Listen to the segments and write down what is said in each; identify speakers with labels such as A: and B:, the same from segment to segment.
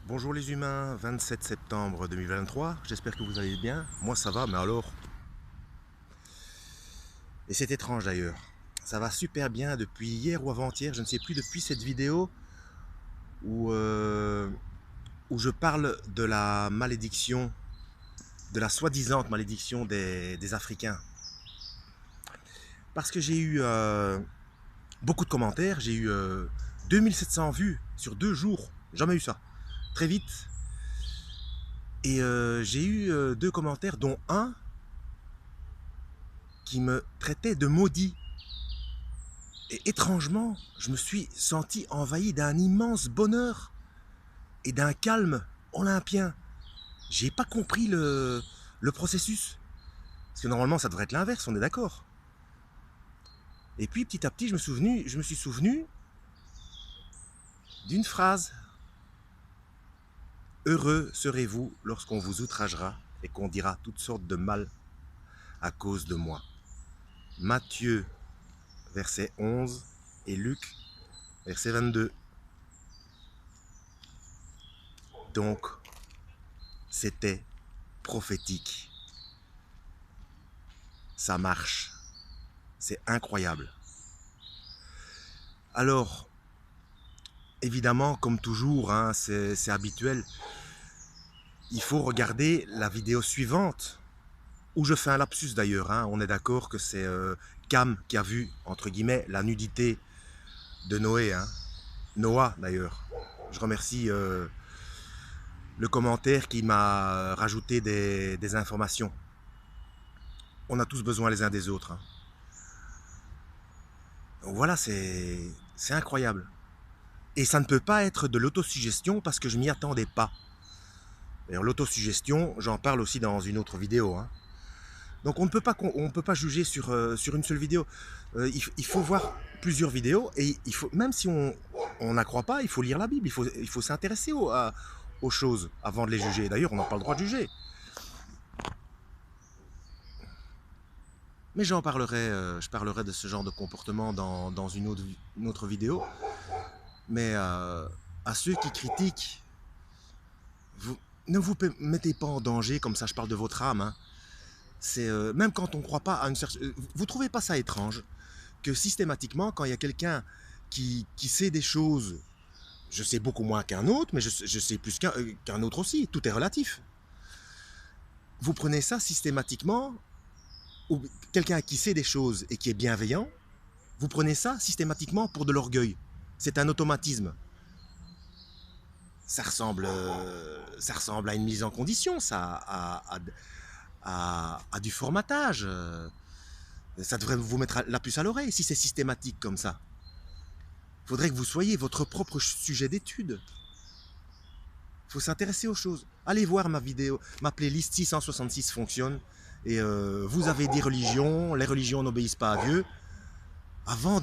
A: Bonjour les humains, 27 septembre 2023, j'espère que vous allez bien. Moi ça va, mais alors... Et c'est étrange d'ailleurs. Ça va super bien depuis hier ou avant-hier, je ne sais plus, depuis cette vidéo où, où je parle de la malédiction, de la soi-disant malédiction des Africains. Parce que j'ai eu beaucoup de commentaires, j'ai eu 2700 vues sur 2 jours, jamais eu ça, très vite. Et j'ai eu 2 commentaires, dont un qui me traitait de maudit. Et étrangement, je me suis senti envahi d'un immense bonheur et d'un calme olympien. J'ai pas compris le processus. Parce que normalement, ça devrait être l'inverse, on est d'accord. Et puis, petit à petit, je me suis souvenu d'une phrase. Heureux serez-vous lorsqu'on vous outragera et qu'on dira toutes sortes de mal à cause de moi. Matthieu, verset 11, et Luc, verset 22. Donc, c'était prophétique. Ça marche. C'est incroyable. Alors, évidemment, comme toujours, hein, c'est habituel, il faut regarder la vidéo suivante, où je fais un lapsus d'ailleurs. Hein, on est d'accord que c'est Cam qui a vu, entre guillemets, la nudité de Noé. Hein, Noah d'ailleurs. Je remercie le commentaire qui m'a rajouté des informations. On a tous besoin les uns des autres. Hein. Donc voilà, c'est incroyable. Et ça ne peut pas être de l'autosuggestion parce que je m'y attendais pas. D'ailleurs, l'autosuggestion, j'en parle aussi dans une autre vidéo. Hein. Donc on ne peut pas juger sur une seule vidéo. Il faut voir plusieurs vidéos et il faut, même si on n'en croit pas, il faut lire la Bible, il faut s'intéresser aux choses avant de les juger. D'ailleurs, on n'a pas le droit de juger. Mais je parlerai de ce genre de comportement dans une autre vidéo. Mais à ceux qui critiquent, vous, ne vous mettez pas en danger, comme ça je parle de votre âme. Hein. C'est même quand on ne croit pas à une certaine... Vous trouvez pas ça étrange que systématiquement, quand il y a quelqu'un qui sait des choses, je sais beaucoup moins qu'un autre, mais je sais plus qu'un autre aussi, tout est relatif. Vous prenez ça systématiquement, ou quelqu'un qui sait des choses et qui est bienveillant, vous prenez ça systématiquement pour de l'orgueil. C'est un automatisme. Ça ressemble à une mise en condition, ça, à du formatage. Ça devrait vous mettre la puce à l'oreille si c'est systématique comme ça. Il faudrait que vous soyez votre propre sujet d'étude. Il faut s'intéresser aux choses. Allez voir ma vidéo, ma playlist 666 fonctionne. Et vous avez des religions, les religions n'obéissent pas à Dieu. Avant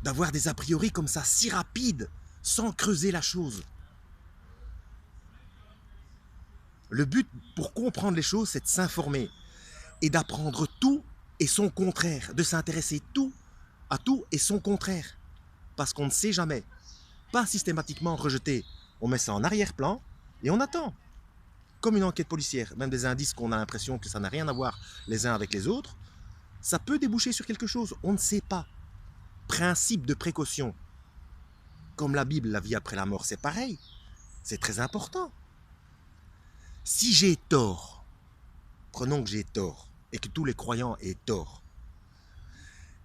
A: d'avoir des a priori comme ça, si rapides, sans creuser la chose. Le but pour comprendre les choses, c'est de s'informer et d'apprendre tout et son contraire, de s'intéresser à tout et son contraire. Parce qu'on ne sait jamais. Pas systématiquement rejeter. On met ça en arrière-plan et on attend. Comme une enquête policière, même des indices qu'on a l'impression que ça n'a rien à voir les uns avec les autres, ça peut déboucher sur quelque chose. On ne sait pas. Principe de précaution. Comme la Bible, la vie après la mort, c'est pareil. C'est très important. Si j'ai tort, prenons que j'ai tort, et que tous les croyants aient tort.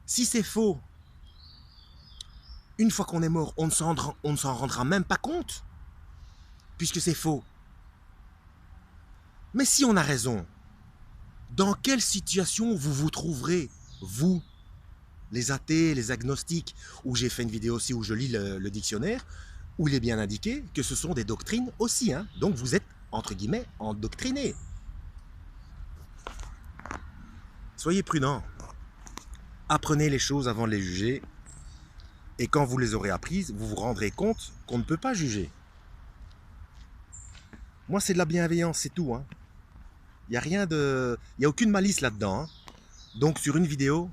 A: Si c'est faux, une fois qu'on est mort, on ne s'en rendra même pas compte, puisque c'est faux. Mais si on a raison, dans quelle situation vous vous trouverez, vous, les athées, les agnostiques, où j'ai fait une vidéo aussi où je lis le dictionnaire, où il est bien indiqué que ce sont des doctrines aussi. Hein. Donc vous êtes, entre guillemets, endoctrinés. Soyez prudents. Apprenez les choses avant de les juger. Et quand vous les aurez apprises, vous vous rendrez compte qu'on ne peut pas juger. Moi, c'est de la bienveillance, c'est tout. Hein. Il n'y a rien de... Il n'y a aucune malice là-dedans. Hein. Donc sur une vidéo,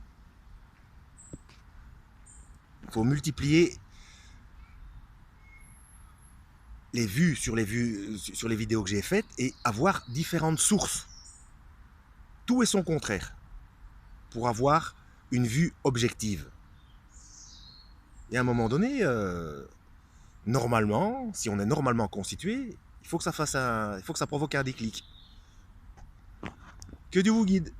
A: il faut multiplier sur les vidéos que j'ai faites et avoir différentes sources. Tout et son contraire. Pour avoir une vue objective. Et à un moment donné, normalement, si on est normalement constitué, il faut que ça provoque un déclic. Que Dieu vous guide.